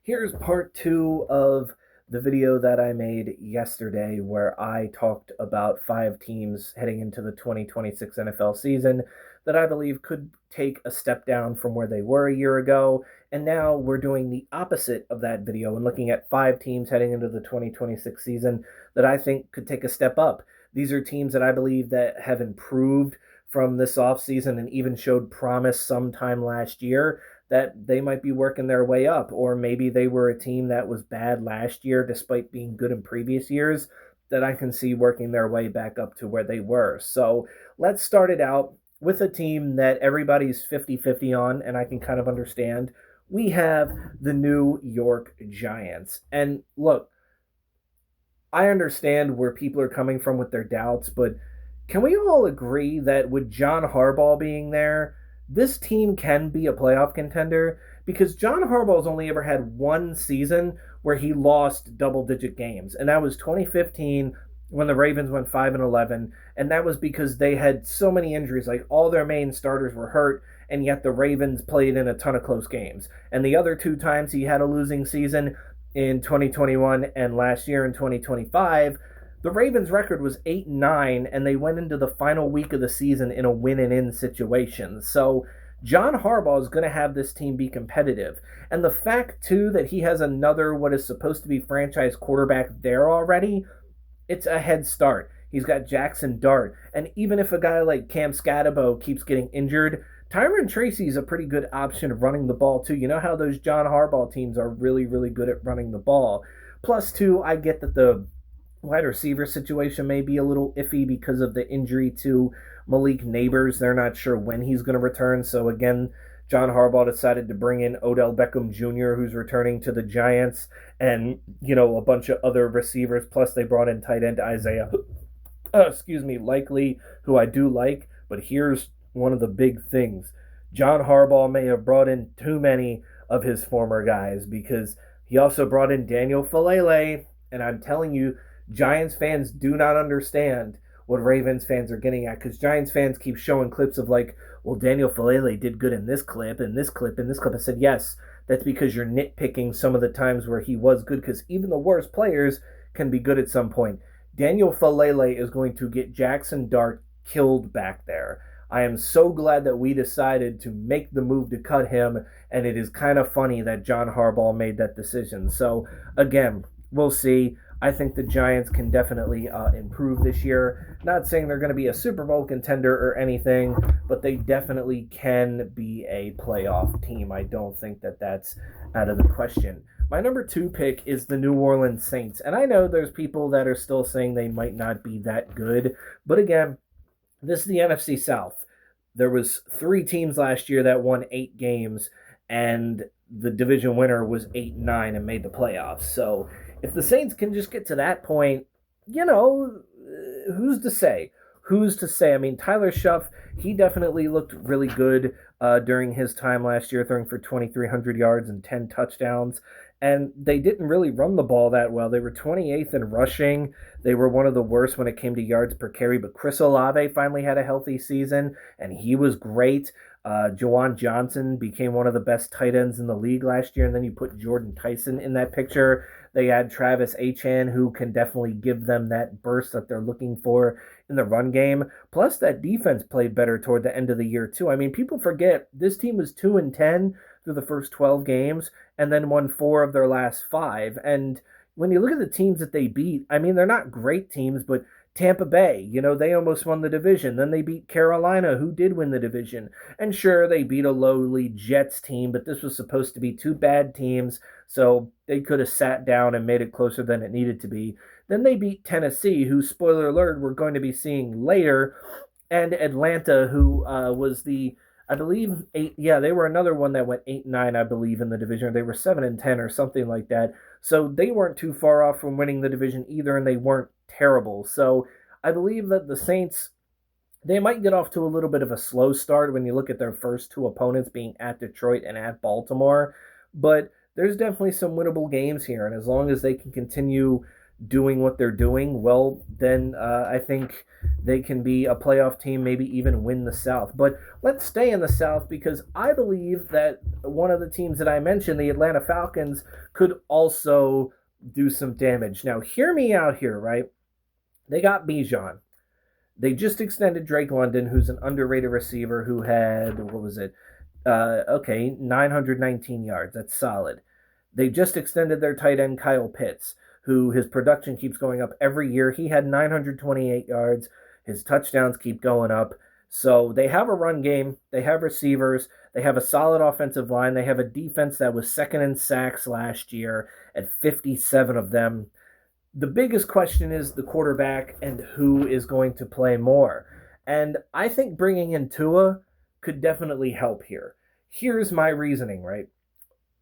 Here's part two of the video that I made yesterday where I talked about five teams heading into the 2026 NFL season that I believe could take a step down from where they were a year ago. And now we're doing the opposite of that video and looking at five teams heading into the 2026 season that I think could take a step up. These are teams that I believe that have improved from this offseason and even showed promise sometime last year that they might be working their way up, or maybe they were a team that was bad last year despite being good in previous years that I can see working their way back up to where they were. So let's start it out with a team that everybody's 50-50 on, and I can kind of understand. We have the New York Giants. And look, I understand where people are coming from with their doubts, but can we all agree that with John Harbaugh being there, this team can be a playoff contender? Because John Harbaugh's only ever had one season where he lost double digit games, and that was 2015 when the Ravens went 5-11, and that was because they had so many injuries, like all their main starters were hurt, and yet the Ravens played in a ton of close games. And the other two times he had a losing season, in 2021 and last year in 2025, the Ravens' record was 8-9, and they went into the final week of the season in a win-and-in situation. So John Harbaugh is going to have this team be competitive. And the fact, too, that he has another what is supposed to be franchise quarterback there already, it's a head start. He's got Jackson Dart. And even if a guy like Cam Scatabo keeps getting injured, Tyron Tracy's a pretty good option of running the ball, too. You know how those John Harbaugh teams are really, really good at running the ball. Plus, too, I get that the wide receiver situation may be a little iffy because of the injury to Malik Neighbors. They're not sure when he's going to return. So, again, John Harbaugh decided to bring in Odell Beckham Jr., who's returning to the Giants, and, a bunch of other receivers. Plus, they brought in tight end Isaiah, Likely, who I do like. But here's one of the big things. John Harbaugh may have brought in too many of his former guys because he also brought in Daniel Falele, and I'm telling you, Giants fans do not understand what Ravens fans are getting at, because Giants fans keep showing clips of like, well, Daniel Falele did good in this clip, and this clip, and this clip. I said, yes, that's because you're nitpicking some of the times where he was good, because even the worst players can be good at some point. Daniel Falele is going to get Jackson Dart killed back there. I am so glad that we decided to make the move to cut him, and it is kind of funny that John Harbaugh made that decision. So, again, we'll see. I think the Giants can definitely improve this year. Not saying they're going to be a Super Bowl contender or anything, but they definitely can be a playoff team. I don't think that that's out of the question. My number two pick is the New Orleans Saints. And I know there's people that are still saying they might not be that good. But again, this is the NFC South. There was three teams last year that won 8 games, and the division winner was 8-9 and made the playoffs. So if the Saints can just get to that point, who's to say? Who's to say? I mean, Tyler Shuff, he definitely looked really good during his time last year, throwing for 2,300 yards and 10 touchdowns. And they didn't really run the ball that well. They were 28th in rushing. They were one of the worst when it came to yards per carry. But Chris Olave finally had a healthy season, and he was great. Juwan Johnson became one of the best tight ends in the league last year. And then you put Jordan Tyson in that picture. They had Travis Achan, who can definitely give them that burst that they're looking for in the run game. Plus, that defense played better toward the end of the year, too. I mean, people forget this team was 2-10 through the first 12 games and then won 4 of their last 5. And when you look at the teams that they beat, I mean, they're not great teams, but Tampa Bay, they almost won the division. Then they beat Carolina, who did win the division. And sure, they beat a lowly Jets team, but this was supposed to be 2 bad teams, so they could have sat down and made it closer than it needed to be. Then they beat Tennessee, who, spoiler alert, we're going to be seeing later, and Atlanta, who was I believe, 8, yeah, they were another one that went 8-9, I believe, in the division. They were 7-10 or something like that. So they weren't too far off from winning the division either, and they weren't terrible. So I believe that the Saints, they might get off to a little bit of a slow start when you look at their first 2 opponents being at Detroit and at Baltimore. But there's definitely some winnable games here, and as long as they can continue doing what they're doing, well, then I think they can be a playoff team, maybe even win the South. But let's stay in the South because I believe that one of the teams that I mentioned, the Atlanta Falcons, could also do some damage. Now, hear me out here, right? They got Bijan. They just extended Drake London, who's an underrated receiver who had, what was it? Okay, 919 yards. That's solid. They just extended their tight end, Kyle Pitts, who his production keeps going up every year. He had 928 yards. His touchdowns keep going up. So they have a run game. They have receivers. They have a solid offensive line. They have a defense that was second in sacks last year at 57 of them. The biggest question is the quarterback and who is going to play more. And I think bringing in Tua could definitely help here. Here's my reasoning, right?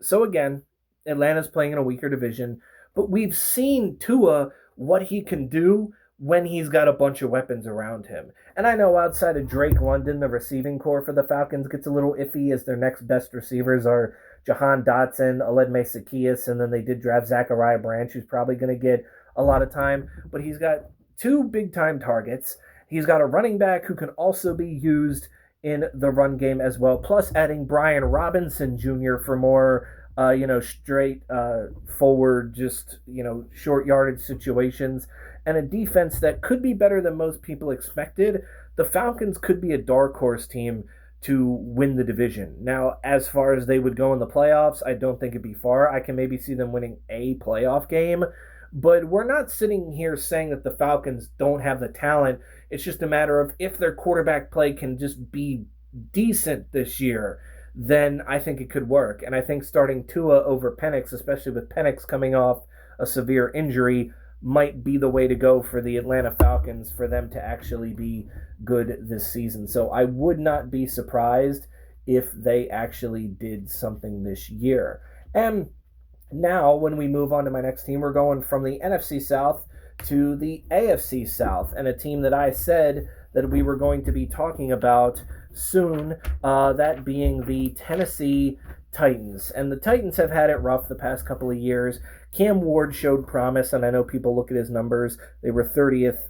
So again, Atlanta's playing in a weaker division, but we've seen Tua what he can do when he's got a bunch of weapons around him. And I know outside of Drake London, the receiving core for the Falcons gets a little iffy as their next best receivers are Jahan Dotson, Aledmeh Zaccheaus, and then they did draft Zachariah Branch, who's probably going to get a lot of time. But he's got two big time targets. He's got a running back who can also be used in the run game as well, plus adding Brian Robinson Jr. for more straight forward, just, short yardage situations, and a defense that could be better than most people expected. The Falcons could be a dark horse team to win the division. Now, as far as they would go in the playoffs, I don't think it'd be far. I can maybe see them winning a playoff game, but we're not sitting here saying that the Falcons don't have the talent. It's just a matter of if their quarterback play can just be decent this year, then I think it could work. And I think starting Tua over Penix, especially with Penix coming off a severe injury, might be the way to go for the Atlanta Falcons for them to actually be good this season. So I would not be surprised if they actually did something this year. And now, when we move on to my next team, we're going from the NFC South to the AFC South, and a team that I said that we were going to be talking about soon, that being the Tennessee Titans. And the Titans have had it rough the past couple of years. Cam Ward showed promise, and I know people look at his numbers. They were 30th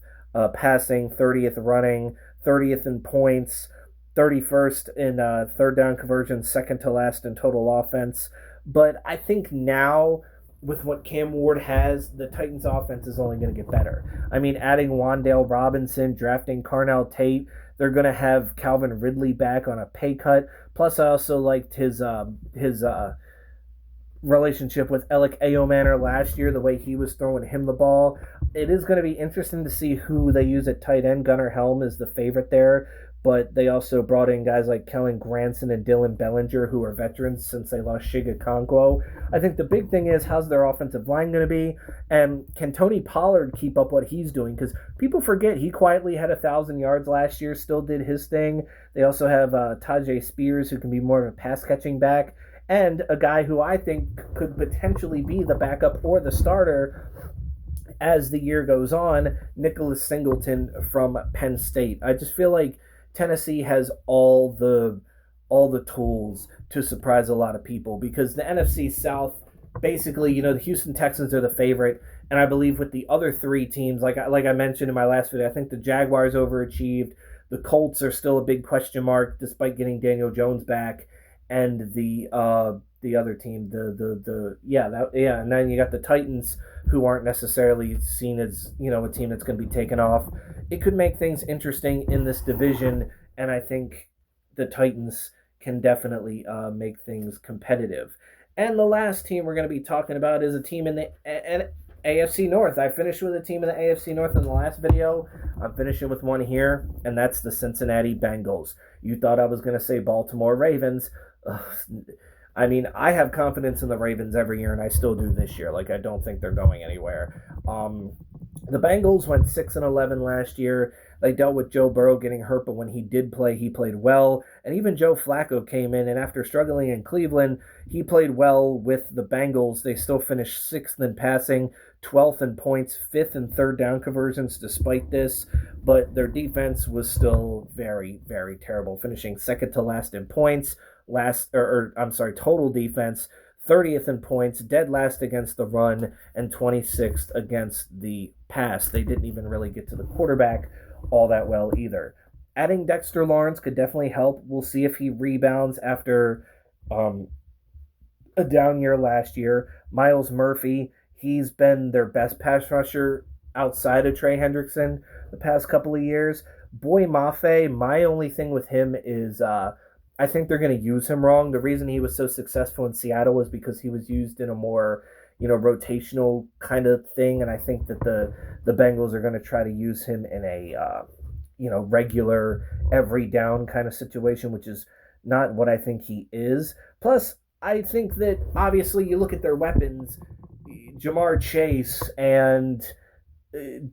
passing, 30th running, 30th in points, 31st in third down conversion, second to last in total offense. But I think now, with what Cam Ward has, the Titans' offense is only going to get better. I mean, adding Wan'Dale Robinson, drafting Carnell Tate, they're going to have Calvin Ridley back on a pay cut. Plus, I also liked his relationship with Alec Ayomanor last year, the way he was throwing him the ball. It is going to be interesting to see who they use at tight end. Gunnar Helm is the favorite there, but they also brought in guys like Kellen Granson and Dylan Bellinger, who are veterans since they lost Shiga Konkwo. I think the big thing is, how's their offensive line going to be, and can Tony Pollard keep up what he's doing? Because people forget he quietly had 1,000 yards last year, still did his thing. They also have Tajay Spears, who can be more of a pass-catching back, and a guy who I think could potentially be the backup or the starter as the year goes on, Nicholas Singleton from Penn State. I just feel like Tennessee has all the tools to surprise a lot of people, because the NFC South, basically, the Houston Texans are the favorite, and I believe with the other three teams, like I mentioned in my last video, I think the Jaguars overachieved. The Colts are still a big question mark despite getting Daniel Jones back, and the other team, and then you got the Titans, who aren't necessarily seen as a team that's going to be taken off. It could make things interesting in this division, and I think the Titans can definitely make things competitive. And the last team we're going to be talking about is a team in the AFC North. I finished with a team in the AFC North in the last video. I'm finishing with one here, and that's the Cincinnati Bengals. You thought I was going to say Baltimore Ravens. I mean, I have confidence in the Ravens every year, and I still do this year. I don't think they're going anywhere. The Bengals went 6-11 last year. They dealt with Joe Burrow getting hurt, but when he did play, he played well. And even Joe Flacco came in, and after struggling in Cleveland, he played well with the Bengals. They still finished 6th in passing, 12th in points, 5th in third down conversions despite this. But their defense was still very, very terrible, finishing second to last in points, total defense, 30th in points, dead last against the run, and 26th against the pass. They didn't even really get to the quarterback all that well either. Adding Dexter Lawrence could definitely help. We'll see if he rebounds after um, a down year last year. Miles Murphy, he's been their best pass rusher outside of Trey Hendrickson the past couple of years. Boy Mafe, my only thing with him is I think they're going to use him wrong. The reason he was so successful in Seattle was because he was used in a more rotational kind of thing, and I think that the Bengals are going to try to use him in a regular every down kind of situation, which is not what I think he is. Plus, I think that obviously you look at their weapons, Jamar Chase and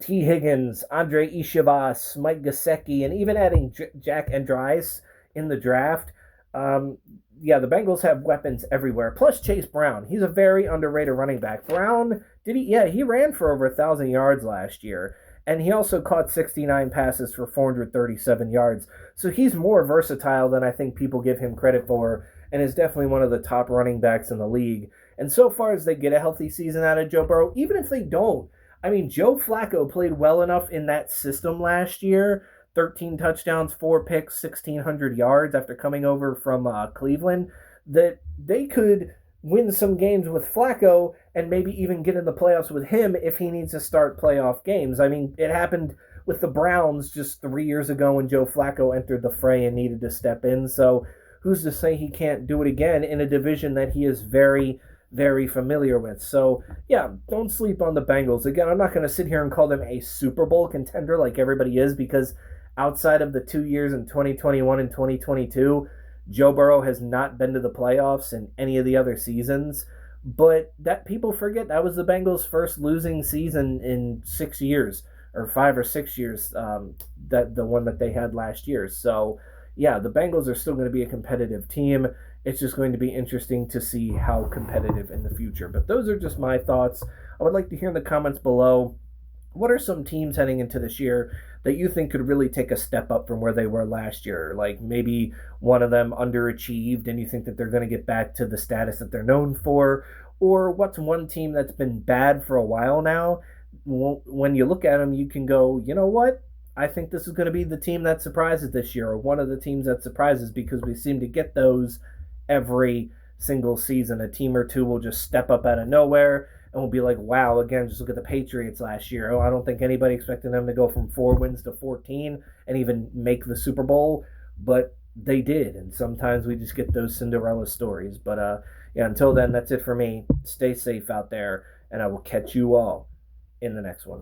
T. Higgins, Andre Ishivas, Mike Gesicki, and even adding Jack Andrius in the draft. Um, yeah, the Bengals have weapons everywhere. Plus Chase Brown, he's a very underrated running back. Brown did he? Yeah, he ran for over 1,000 yards last year, and he also caught 69 passes for 437 yards. So he's more versatile than I think people give him credit for, and is definitely one of the top running backs in the league. And so far as they get a healthy season out of Joe Burrow, even if they don't, I mean, Joe Flacco played well enough in that system last year. 13 touchdowns, 4 picks, 1,600 yards after coming over from Cleveland, that they could win some games with Flacco and maybe even get in the playoffs with him if he needs to start playoff games. I mean, it happened with the Browns just 3 years ago when Joe Flacco entered the fray and needed to step in. So who's to say he can't do it again in a division that he is very, very familiar with? So, yeah, don't sleep on the Bengals. Again, I'm not going to sit here and call them a Super Bowl contender like everybody is, because outside of the 2 years in 2021 and 2022, Joe Burrow has not been to the playoffs in any of the other seasons. But that people forget that was the Bengals' first losing season in 6 years, or 5 or 6 years. That the one that they had last year. So yeah, the Bengals are still going to be a competitive team. It's just going to be interesting to see how competitive in the future. But those are just my thoughts. I would like to hear in the comments below, what are some teams heading into this year that you think could really take a step up from where they were last year? Like maybe one of them underachieved and you think that they're going to get back to the status that they're known for? Or what's one team that's been bad for a while now? When you look at them, you can go, you know what? I think this is going to be the team that surprises this year, or one of the teams that surprises, because we seem to get those every single season. A team or two will just step up out of nowhere and we'll be like, wow, again, just look at the Patriots last year. Oh, I don't think anybody expected them to go from 4 wins to 14 and even make the Super Bowl, but they did. And sometimes we just get those Cinderella stories. But yeah, until then, that's it for me. Stay safe out there, and I will catch you all in the next one.